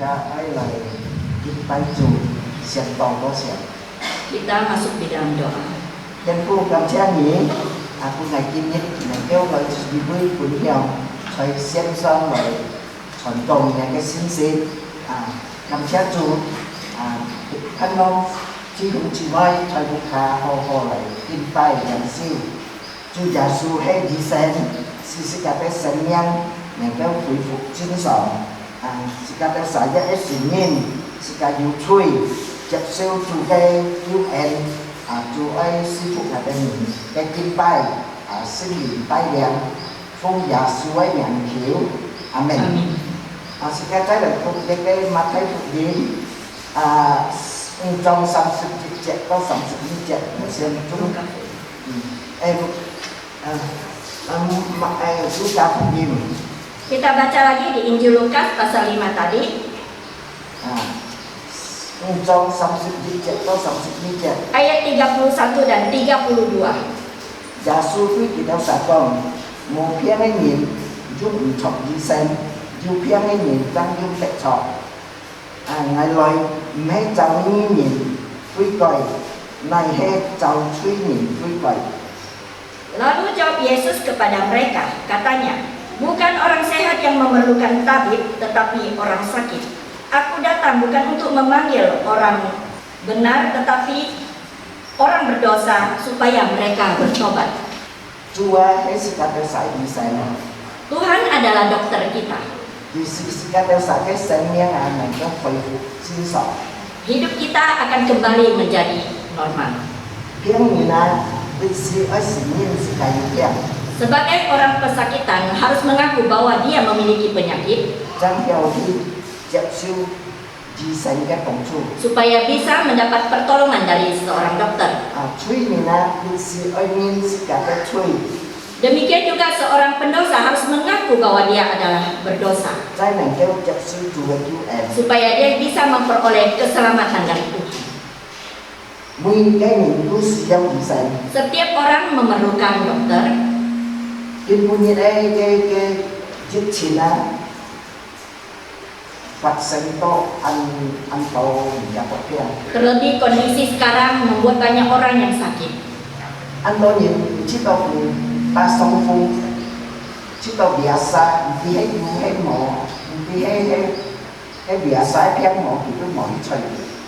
Kita ai lại tay chủ siap tàu có siap. Kita masuk di dalam doa. Nhân phu cảm cha nhỉ, aku ngày kim nhất ngày kêu gọi đi vui cuốn nhau, thầy xem xong rồi chọn đồng nhà cái xin xin, cảm cha chủ, thân ông chỉ cũng chỉ nói thầy cũng khá ho lại kim tay làm siêu, chú giả su hay đi xem, si cả cái xem nhân, ngày kêu恢复精神。Sekarang saya ingin sekarang chui chặt siêu chủ cái UN chủ ai sư phụ là bên mình cái kim bài sinh lý tay đèn phong giả suối nhận hiểu amen. Sekarang saya là không cái mặt thấy phục điểm trong sản xuất dịch có sản xuất dịch nó xem chúng em mà chúng ta phục điểm. Kita baca lagi di Injil Lukas pasal 5 tadi. Ayat 31 dan 32. Giả sư quý kỳ đau xả con, một phiên ấy nhìn, dùng chọc đi xem, dù phiên ấy nhìn tăng dùng tệ chọc. Ngài lời mấy cháu nhìn, quý coi, này hết cháu quý nhìn, quý coi. Lalu jawab Yesus kepada mereka, katanya, bukan orang sehat yang memerlukan tabib, tetapi orang sakit. Aku datang bukan untuk memanggil orang benar, tetapi orang berdosa supaya mereka bertobat. Tuhan adalah dokter kita. Hidup kita akan kembali menjadi normal. Sebagai orang pesakitan harus mengaku bahwa dia memiliki penyakit supaya bisa mendapat pertolongan dari seorang dokter. Demikian juga seorang pendosa harus mengaku bahwa dia adalah berdosa supaya dia bisa memperoleh keselamatan dari Tuhan. Setiap orang memerlukan dokter. Terlebih kondisi sekarang membuat banyak orang yang sakit.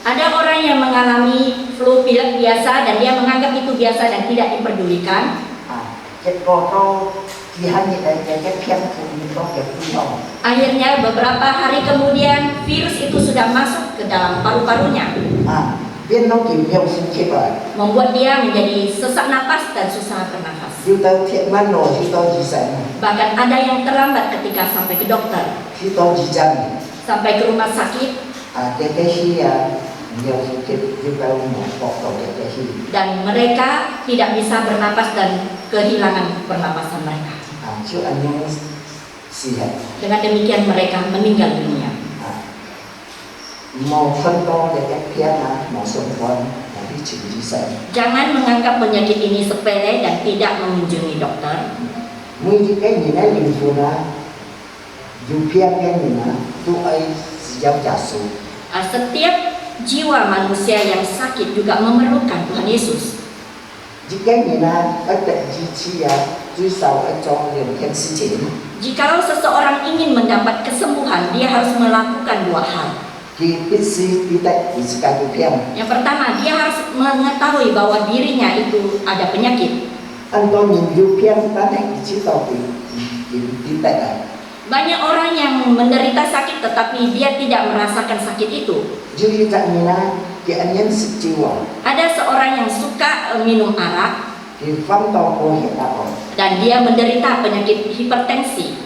Ada orang yang mengalami flu pilek biasa dan dia menganggap itu biasa dan tidak diperdulikan. Akhirnya beberapa hari kemudian virus itu sudah masuk ke dalam paru-parunya, membuat dia menjadi sesak napas dan susah bernafas. Bahkan ada yang terlambat ketika sampai ke dokter, sampai ke rumah sakit, dan mereka tidak bisa bernapas dan kehilangan pernapasan mereka. Dengan demikian mereka meninggal dunia. Jangan menganggap penyakit ini sepele dan tidak mengunjungi dokter. Setiap jiwa manusia yang sakit juga memerlukan Tuhan Yesus. Jikalau seseorang ingin mendapat kesembuhan, dia harus melakukan dua hal. Yang pertama, dia harus mengetahui bahwa dirinya itu ada penyakit. Banyak orang yang menderita sakit tetapi dia tidak merasakan sakit itu. Ada seorang yang suka minum arak dan dia menderita penyakit hipertensi.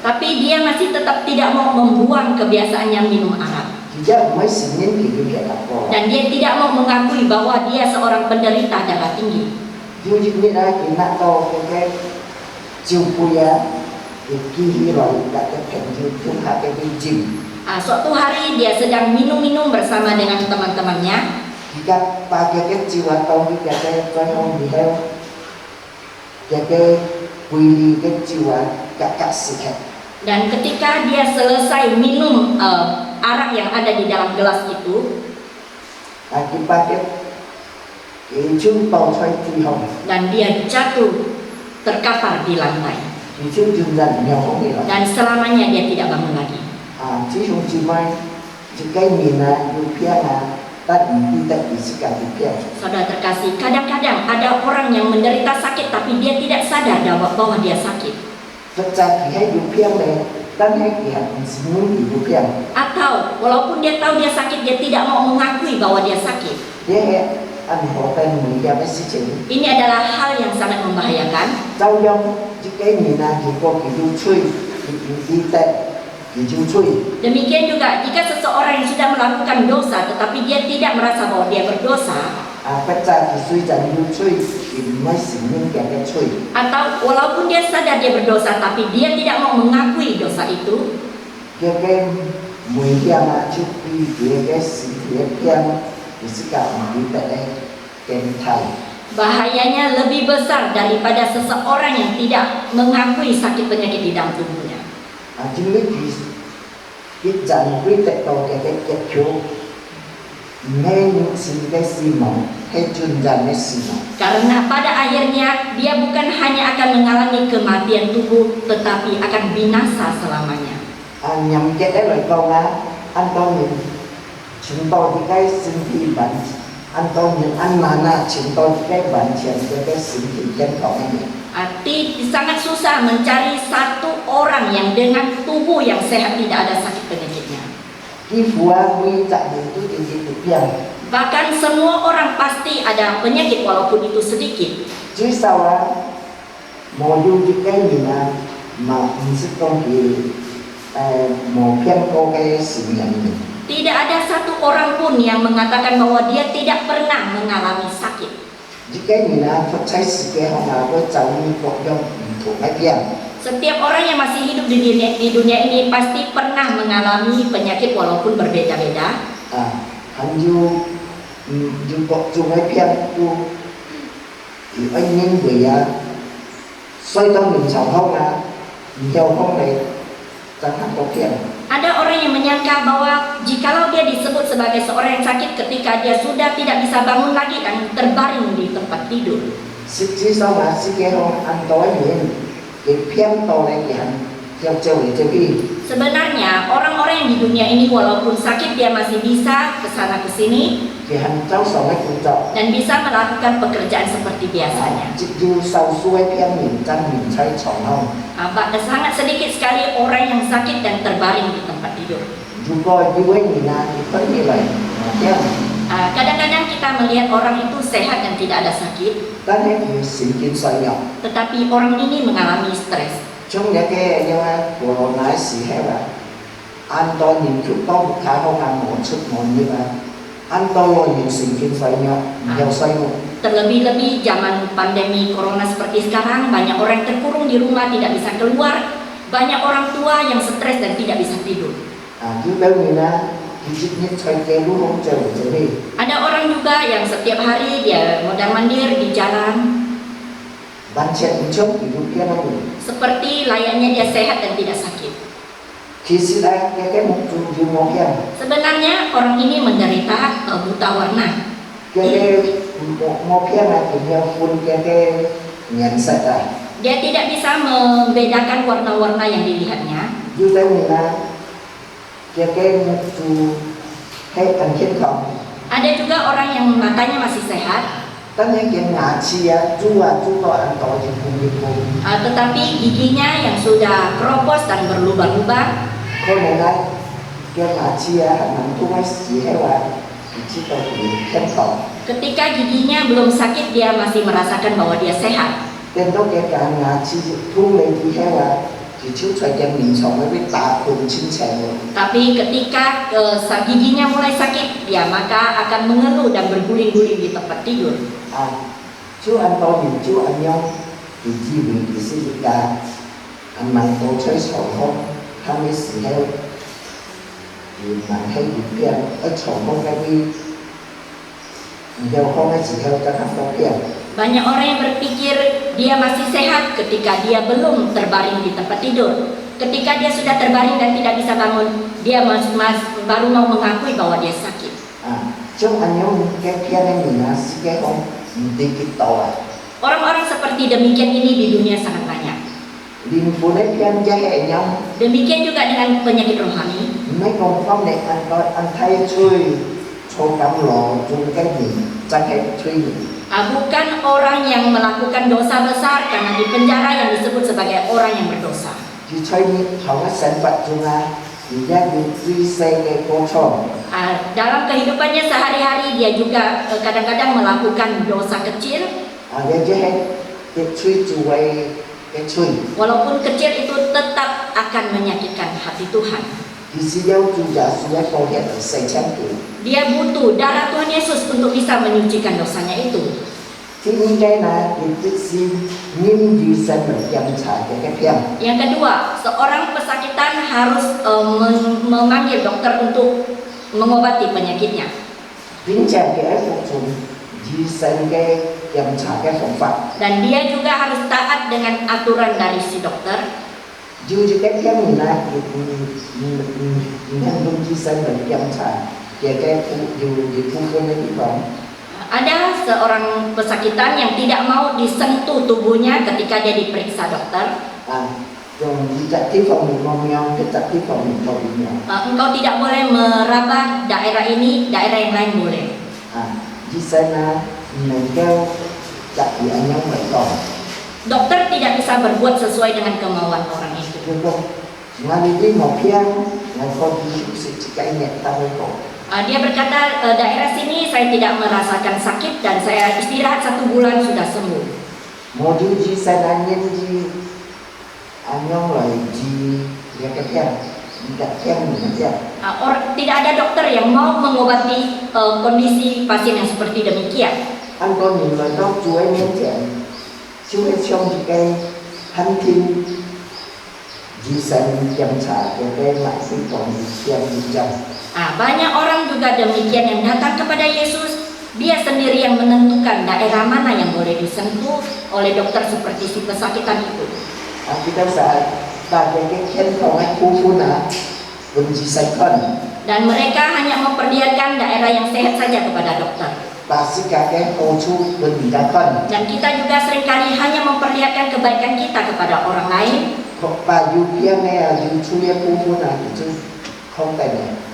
Tapi dia masih tetap tidak mau membuang kebiasaannya minum arak. Dan dia tidak mau mengakui bahwa dia seorang penderita darah tinggi. Suatu hari dia sedang minum-minum bersama dengan teman-temannya. cái quy ly cái chiều các sự hết. Dan ketika dia selesai minum arak yang ada di dalam gelas itu, Kita cái chúng tàu xoay thì hồng dan dia jatuh terkapar di lantai, thì chúng dừng dần nhau không nghĩ là dan selamanya dia tidak bangun lagi. chỉ không chỉ mai chỉ cái nhìn làอยู่เพียงtadi tidak bisa dipiak. Saudara terkasih, kadang-kadang ada orang yang menderita sakit tapi dia tidak sadar bahwa dia sakit. Thực ra thì hayอยู่เพียงnày dan hay thì hẳn muốnอยู่เพียง. Atau walaupun dia tahu dia sakit, dia tidak mau mengakui bahwa dia sakit. Dia anh họ tên mình ra cái sự chịu. Ini adalah hal yang sangat membahayakan. Trong dòng chỉ cái nhìn là chỉ có cái du chui đi tệ cái du chui. Demikian juga jika seseorang yang sudah melakukan dosa tetapi dia tidak merasa bahwa dia berdosa, Tất cả thì suy chẳng du chui thì mới xử những cái chui. atau walaupun dia sadar dia berdosa tapi dia tidak mau mengakui dosa itu, Cái mùi yang chụp đi cái sự việc yang thì sự cảm đi tệ cái thầy. bahayanya lebih besar daripada seseorang yang tidak mengakui sakit penyakit di dalam tubuhnya. Chính lý cái dần quy tệ tổ cái chỗ nghe những sự cái gì mong hay chuyên dần cái gì mong. Karena pada akhirnya dia bukan hanya akan mengalami kematian tubuh tetapi akan binasa selamanya. Nhằm cái đấy là câu anh tôi nhìn chúng tôi thì cái sinh thi bệnh anh tôi nhìn anh mà chúng tôi thì cái bệnh chuyện cái sinh thi chân khẩu này. Sangat susah mencari satu orang yang dengan tubuh yang sehat tidak ada sakit penyakitnya. Bahkan semua orang pasti ada penyakit walaupun itu sedikit. Tidak ada satu orang pun yang mengatakan bahwa dia tidak pernah mengalami sakit. Setiap orang yang masih hidup di dunia ini pasti pernah mengalami penyakit walaupun berbeda-beda. Ada orang yang menyangka bahwa jikalau dia disebut sebagai seorang yang sakit ketika dia sudah tidak bisa bangun lagi dan terbaring di tempat tidur. Sebenarnya orang-orang yang di dunia ini walaupun sakit dia masih bisa kesana kesini dan bisa melakukan pekerjaan seperti biasanya. Sangat sedikit sekali orang yang sakit dan terbaring di tempat tidur. Kadang-kadang kita melihat orang itu sehat dan tidak ada sakit, tetapi orang ini mengalami stres. Trong những cái như của nói gì hết là anh tôi nhìn chút to một khá không ăn một chút một như vậy anh tôi nhìn sinh kinh xoay nhau nhau xoay nhau. Terlebih-lebih zaman pandemi corona seperti sekarang, banyak orang yang terkurung di rumah tidak bisa keluar, banyak orang tua yang stres dan tidak bisa tidur. Ada orang juga yang setiap hari dia mondar-mandir di jalan. Seperti layaknya dia sehat dan tidak sakit. Sebenarnya orang ini menderita buta warna. Dia tidak bisa membedakan warna-warna yang dilihatnya. Ada juga orang yang matanya masih sehat, tetapi giginya yang sudah keropos dan berlubang-lubang. Ketika giginya belum sakit, dia masih merasakan bahwa dia sehat. Tapi ketika giginya mulai sakit, dia maka akan mengeluh dan berguling-guling di tempat tidur. Chú anh tôi nhìn chú anh nhau thì chi vì thì sẽ được cả anh mang tổ chơi sổ không tham mấy sự heo thì mà thấy được kia ở sổ không cái đi điều không ai chỉ theo cho các công việc. Banyak orang yang berpikir dia masih sehat ketika dia belum terbaring di tempat tidur. Ketika dia sudah terbaring dan tidak bisa bangun, dia baru mau mengakui bahwa dia sakit. Trong anh nhóm cái kia này mình là cái không đi kịp tàu. Orang-orang seperti demikian ini di dunia sangat banyak. Liên phụ đấy kia jahe nhau. Demikian juga dengan penyakit rohani. Mấy con phong này anh thấy chơi cho cảm lộ chung cái gì chẳng hay chơi. Bukan orang yang melakukan dosa besar karena di penjara yang disebut sebagai orang yang berdosa. Chỉ chơi như thằng cái sản vật chung là dia duy xây cái con tròn. Dalam kehidupannya sehari-hari dia juga kadang-kadang melakukan dosa kecil. Dia jahe cái chơi cuy cái chơi. Walaupun kecil itu tetap akan menyakitkan hati Tuhan. Dia butuh darah Tuhan Yesus untuk bisa menyucikan dosanya itu. Yang kedua, seorang pesakitan harus memanggil dokter untuk mengobati penyakitnya. Dan dia juga harus taat dengan aturan dari si dokter. Dù cho các mình là nhân dung chi sinh bệnh chăm sóc về cái dù phụ huynh nó bị bỏng. Ada seorang pesakitan yang tidak mau disentuh tubuhnya ketika dia diperiksa dokter. Rồi chặt cái phòng mình mong nhau, cái chặt cái phòng mình bị nhau. Engkau tidak boleh meraba daerah ini, daerah yang lain boleh. Chi sinh mình kêu chặt thì anh nhau vậy còn. Dokter tidak bisa berbuat sesuai dengan kemauan orang itu. Dia berkata, daerah sini saya tidak merasakan sakit dan saya istirahat 1 bulan sudah sembuh. Tidak ada dokter yang mau mengobati kondisi pasien yang seperti demikian. Chú ấy trong cái hành thiên di sinh chăm sóc cái lại sinh còn yang dijam. Banyak orang juga demikian yang datang kepada Yesus. Dia sendiri yang menentukan daerah mana yang boleh disentuh oleh dokter seperti si pesakitan itu. Kita saat pakai cái không ai phu na bersihkan. Dan mereka hanya memperlihatkan daerah yang sehat saja kepada dokter. Dan kita juga seringkali hanya memperlihatkan kebaikan kita kepada orang lain.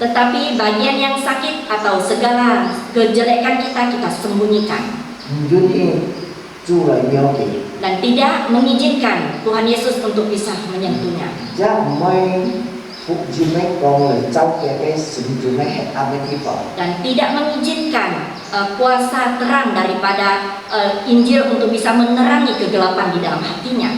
Tetapi bagian yang sakit atau segala kejelekan kita sembunyikan. Dan tidak mengizinkan Tuhan Yesus untuk bisa menyentuhnya. Dan tidak mengizinkan kuasa terang daripada Injil untuk bisa menerangi kegelapan di dalam hatinya.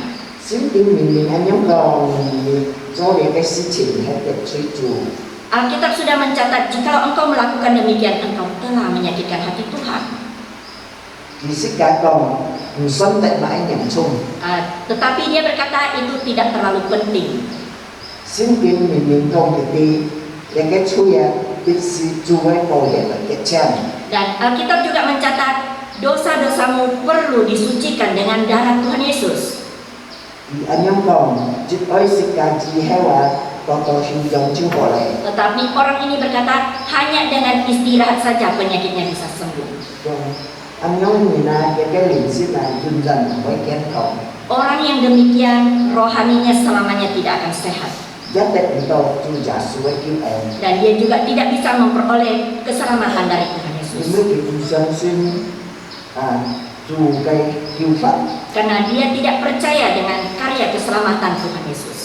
Alkitab sudah mencatat, jikalau engkau melakukan demikian, engkau telah menyakitkan hati Tuhan. Tetapi dia berkata itu tidak terlalu penting. Dan Alkitab juga mencatat dosa-dosamu perlu disucikan dengan darah Tuhan Yesus. Tetapi orang ini berkata hanya dengan istirahat saja penyakitnya bisa sembuh. Orang yang demikian rohaninya selamanya tidak akan sehat. Dan dia juga tidak bisa memperoleh keselamatan dari Tuhan Yesus. Karena dia tidak percaya dengan karya keselamatan Tuhan Yesus.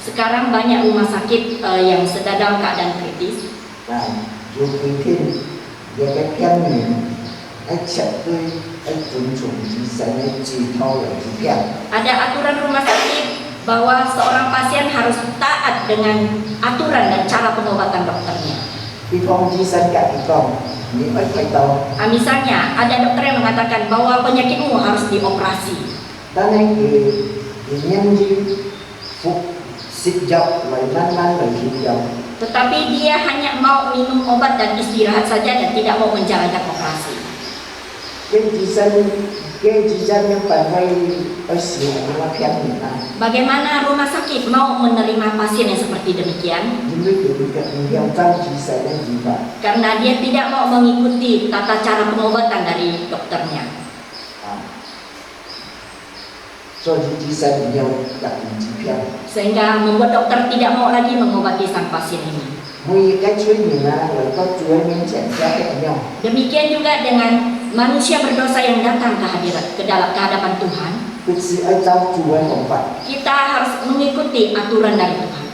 Sekarang banyak rumah sakit yang sedang dalam keadaan kritis. Ada aturan rumah sakit bahwa seorang pasien harus taat dengan aturan dan cara pengobatan dokternya. Misalnya ada dokter yang mengatakan bahwa penyakitmu harus dioperasi. Tetapi dia hanya mau minum obat dan istirahat saja dan tidak mau menjalankan operasi. Bagaimana rumah sakit mau menerima pasien yang seperti demikian? Karena dia tidak mau mengikuti tata cara pengobatan dari dokternya. Sehingga membuat dokter tidak mau lagi mengobati sang pasien ini. Demikian juga dengan manusia berdosa yang datang ke hadapan Tuhan. Kita harus mengikuti aturan dari Tuhan,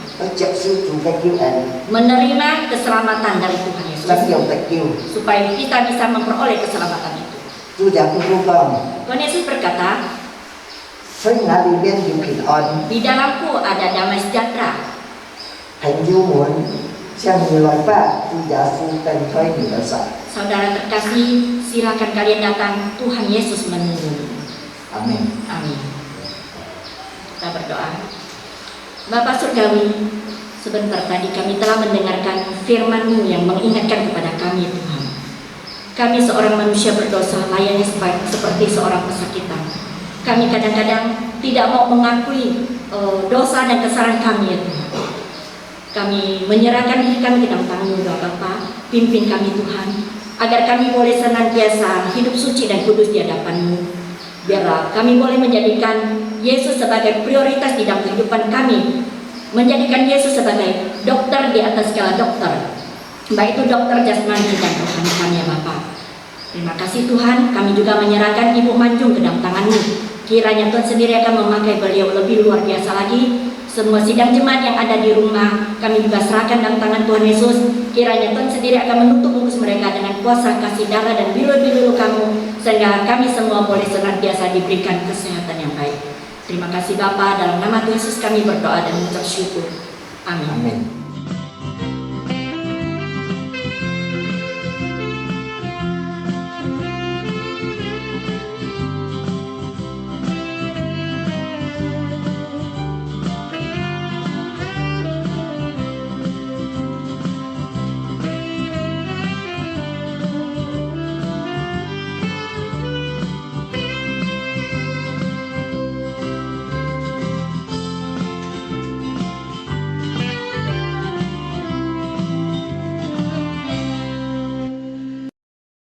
menerima keselamatan dari Tuhan Yesus, supaya kita bisa memperoleh keselamatan itu. Tuhan Yesus berkata, di dalamku ada damai sejahtera. Saudara terkasih, silakan kalian datang, Tuhan Yesus menunggu. Amin. Amin. Kita berdoa. Bapa Surgawi, sebentar tadi kami telah mendengarkan firman-Mu yang mengingatkan kepada kami, Tuhan. Kami seorang manusia berdosa, layaknya seperti seorang pesakitan. Kami kadang-kadang tidak mau mengakui dosa dan kesalahan kami, ya Tuhan. Kami menyerahkan diri kami ke dalam tangan-Mu, ya Bapa. Pimpin kami, Tuhan, agar kami boleh senantiasa hidup suci dan kudus di hadapan-Mu. Biarlah kami boleh menjadikan Yesus sebagai prioritas di dalam kehidupan kami, menjadikan Yesus sebagai dokter di atas segala dokter, baik itu dokter jasmani dan rohani kami, ya Bapa. Terima kasih Tuhan, kami juga menyerahkan Ibu Manjung ke dalam tangan-Mu. Kiranya Tuhan sendiri akan memakai beliau lebih luar biasa lagi. Semua sidang jemaat yang ada di rumah, kami juga serahkan dalam tangan Tuhan Yesus. Kiranya Tuhan sendiri akan menutup bungkus mereka dengan kuasa kasih darah dan bilu-bilu kamu, sehingga kami semua boleh senantiasa diberikan kesehatan yang baik. Terima kasih Bapa, dalam nama Tuhan Yesus kami berdoa dan mengucap syukur. Amin. Amin.